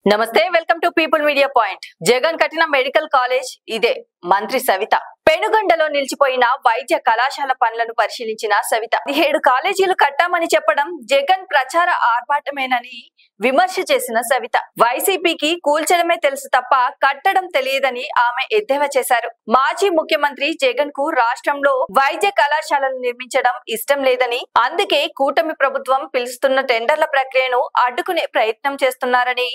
నమస్తే welcome to people media point. Jagan కట్టిన medical college ఇదే. మంత్రి సవిత పెనుగొండలో నిలిచిపోయిన వైద్య కళాశాల పనులను పరిశీలించిన సవిత 17 కాలేజీలు కట్టామని చెప్పడం జగన్ ప్రచార ఆర్భాటమేనని విమర్శ చేసిన సవిత వైసీపీకి కూల్చడమే తెలుసు తప్ప కట్టడం తెలియదని ఆమె ఎద్దేవా చేశారు. మాజీ ముఖ్యమంత్రి జగన్ కు రాష్ట్రంలో వైద్య కళాశాలను నిర్మించడం ఇష్టం లేదని, అందుకే కూటమి ప్రభుత్వం పిలుస్తున్న టెండర్ల ప్రక్రియను అడ్డుకునే ప్రయత్నం చేస్తున్నారని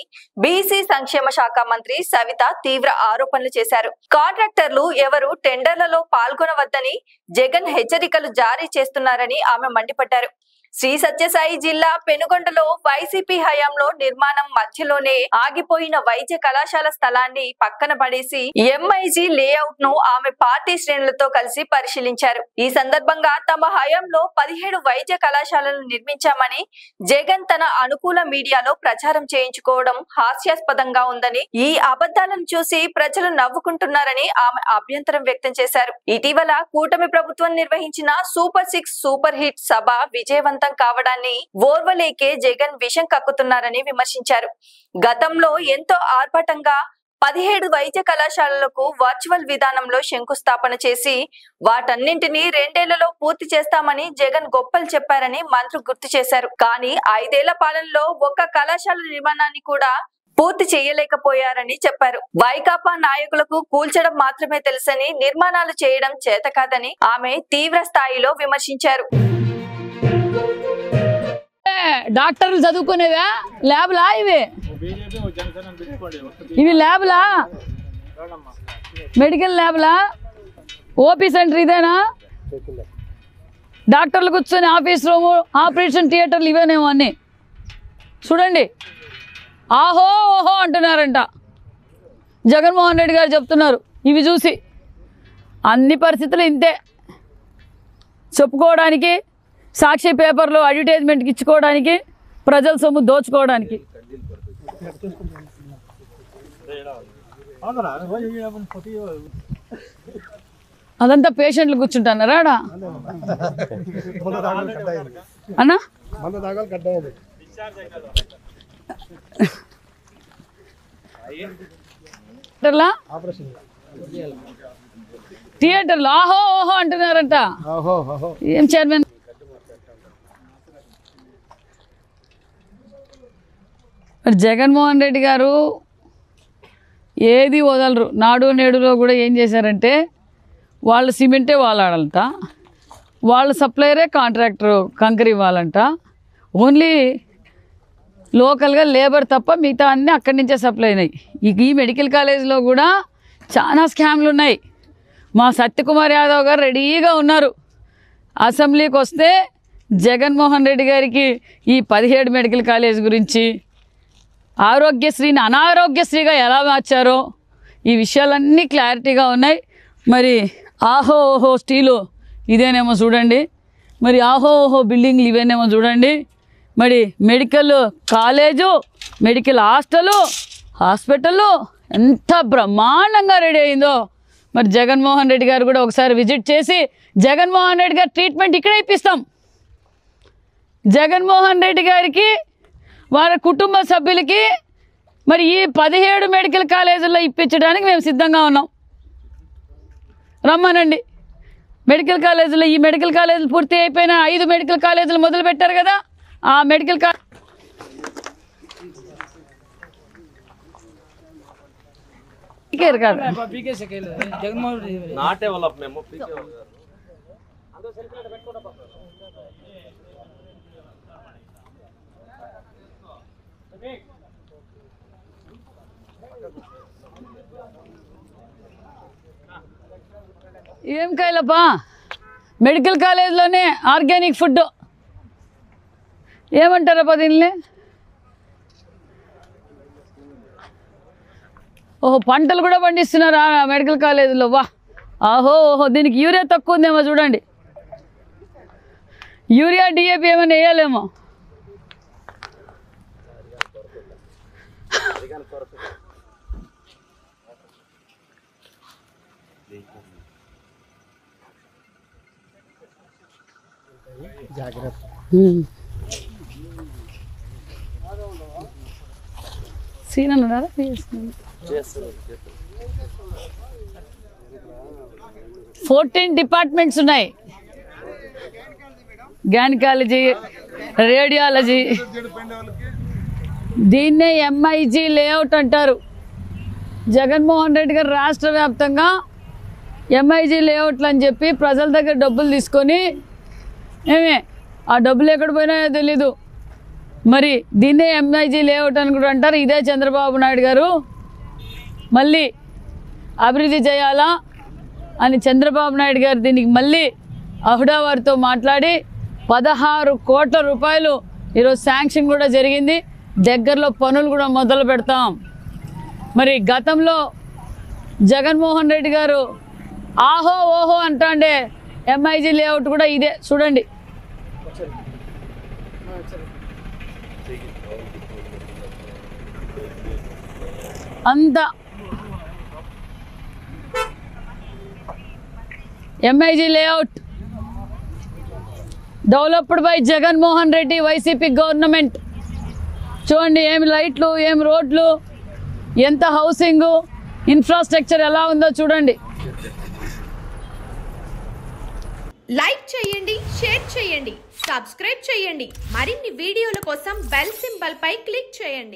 బీసీ సంక్షేమ శాఖ మంత్రి సవిత తీవ్ర ఆరోపణలు చేశారు. కాంట్రాక్టర్లు ఎవరు టెండర్లలో పాల్గొనవద్దని జగన్ హెచ్చరికలు జారీ చేస్తున్నారని ఆమె మండిపడ్డారు. శ్రీ సత్యసాయి జిల్లా పెనుగొండలో వైసీపీ హయాంలో నిర్మాణం మధ్యలోనే ఆగిపోయిన వైద్య కళాశాల స్థలాన్ని పక్కన పడేసి ఎంఐజీ లేఅవుట్ ను ఆమె పార్టీ శ్రేణులతో కలిసి పరిశీలించారు. ఈ సందర్భంగా తమ హయాంలో 17 వైద్య కళాశాలను నిర్మించామని జగన్ తన అనుకూల మీడియాలో ప్రచారం చేయించుకోవడం హాస్యాస్పదంగా ఉందని, ఈ అబద్ధాలను చూసి ప్రజలు నవ్వుకుంటున్నారని ఆమె అభ్యంతరం వ్యక్తం చేశారు. ఇటీవల కూటమి ప్రభుత్వం నిర్వహించిన సూపర్ 6 సూపర్ హిట్ సభ విజయవంతం కావడాన్ని ఓర్వలేకే జగన్ విషం కక్కుతున్నారని విమర్శించారు. గతంలో ఎంతో ఆర్భాటంగా 17 వైద్య కళాశాలలకు వర్చువల్ విధానంలో శంకుస్థాపన చేసి వాటన్నింటినీ 2 ఏళ్లలో పూర్తి చేస్తామని జగన్ గొప్పలు చెప్పారని మంత్రి గుర్తు చేశారు. కానీ 5 ఏళ్ల పాలనలో ఒక్క కళాశాల నిర్మాణాన్ని కూడా పూర్తి చేయలేకపోయారని చెప్పారు. వైకాపా నాయకులకు కూల్చడం మాత్రమే తెలుసని, నిర్మాణాలు చేయడం చేత కాదని ఆమె తీవ్ర స్థాయిలో విమర్శించారు. డాక్టర్లు చదువుకునేవా ల్యాబ్లా ఇవి ల్యాబ్లా మెడికల్ ల్యాబ్లా ఓపీ సెంటర్ ఇదేనా? డాక్టర్లు కూర్చొని ఆఫీస్ రూము ఆపరేషన్ థియేటర్లు ఇవేనేమో అన్నీ చూడండి. ఆహో ఓహో అంటున్నారంట. జగన్మోహన్ రెడ్డి గారు చెప్తున్నారు. ఇవి చూసి అన్ని పరిస్థితులు ఇంతే. చెప్పుకోవడానికి, సాక్షి పేపర్లో అడ్వర్టైజ్మెంట్కి ఇచ్చుకోవడానికి, ప్రజల సొమ్ము దోచుకోవడానికి. అదంతా పేషెంట్లు కూర్చుంటున్నారా అన్నా? థియేటర్లు ఆహో ఓహో అంటున్నారంట. ఏం చైర్మన్ జగన్మోహన్ రెడ్డి గారు ఏది వదలరు. నాడు నేడులో కూడా ఏం చేశారంటే వాళ్ళ సిమెంటే వాడాలంట, వాళ్ళ సప్లయరే కాంట్రాక్టర్ కంకర్ ఇవ్వాలంట. ఓన్లీ లోకల్గా లేబర్ తప్ప మిగతా అన్నీ అక్కడి నుంచే సప్లై అయినాయి. ఈ మెడికల్ కాలేజీలో కూడా చాలా స్కామ్లు ఉన్నాయి. మా సత్యకుమార్ యాదవ్ గారు రెడీగా ఉన్నారు. అసెంబ్లీకి వస్తే జగన్మోహన్ రెడ్డి గారికి ఈ 17 మెడికల్ కాలేజ్ గురించి, ఆరోగ్యశ్రీని అనారోగ్యశ్రీగా ఎలా మార్చారో ఈ విషయాలన్నీ క్లారిటీగా ఉన్నాయి. మరి ఆహో ఓహో స్టీలు ఇదేనేమో చూడండి, మరి ఆహో ఓహో బిల్డింగ్లు ఇవేనేమో చూడండి. మరి మెడికల్ కాలేజు, మెడికల్ హాస్పిటల్ ఎంత బ్రహ్మాండంగా రెడీ అయిందో. మరి జగన్మోహన్ రెడ్డి గారు కూడా ఒకసారి విజిట్ చేసి జగన్మోహన్ రెడ్డి గారి ట్రీట్మెంట్ ఇక్కడే ఇప్పిస్తాం. జగన్మోహన్ రెడ్డి గారికి, వారి కుటుంబ సభ్యులకి మరి ఈ 17 మెడికల్ కాలేజీల్లో ఇప్పించడానికి మేము సిద్ధంగా ఉన్నాం. రమ్మనండి. మెడికల్ కాలేజీలో ఈ మెడికల్ కాలేజీలు పూర్తి అయిపోయిన 5 మెడికల్ కాలేజీలు మొదలు పెట్టారు కదా, ఆ మెడికల్ ఏం కాయలప్పా మెడికల్ కాలేజ్లోనే ఆర్గానిక్ ఫుడ్ ఏమంటారప్పా దీన్ని? ఓహో పంటలు కూడా పండిస్తున్నారు ఆ మెడికల్ కాలేజీలో. వా ఆహో ఓహో దీనికి యూరియా తక్కువ ఉందేమో చూడండి. యూరియా డిఏపి ఏమైనా వేయాలేమో. సీన్ అన్నారా 14 డిపార్ట్మెంట్స్ ఉన్నాయి. గైనకాలజీ, రేడియాలజీ, దీన్నే ఎంఐజీ లేఅవుట్ అంటారు. జగన్మోహన్ రెడ్డి గారు రాష్ట్ర వ్యాప్తంగా ఎంఐజీ లేఅవుట్లు అని చెప్పి ప్రజల దగ్గర డబ్బులు తీసుకొని ఆ డబ్బులు ఎక్కడ పోయినాయో తెలీదు. మరి దీన్నే ఎంఐజీ లేఅవుట్ అని కూడా అంటారు. ఇదే చంద్రబాబు నాయుడు గారు మళ్ళీ అభివృద్ధి చేయాలా అని చంద్రబాబు నాయుడు గారు దీనికి మళ్ళీ అహుడా వారితో మాట్లాడి 16 కోట్ల రూపాయలు ఈరోజు శాంక్షన్ కూడా జరిగింది. దగ్గరలో పనులు కూడా మొదలు పెడతాం. మరి గతంలో జగన్మోహన్ రెడ్డి గారు ఆహో ఓహో అంటాండే ఎంఐజీ లేఅవుట్ కూడా ఇదే చూడండి. అంత MIG layout developed by Jaganmohan Reddy YCP government. చూడండి ఏం లైట్లు, ఏం రోడ్లు, ఎంత హౌసింగ్ ఇన్ఫ్రాస్ట్రక్చర్ ఎలా ఉందో చూడండి. లైక్ చేయండి, షేర్ చేయండి, సబ్స్క్రైబ్ చేయండి. మరిన్ని వీడియోల కోసం బెల్ సింబల్ పై క్లిక్ చేయండి.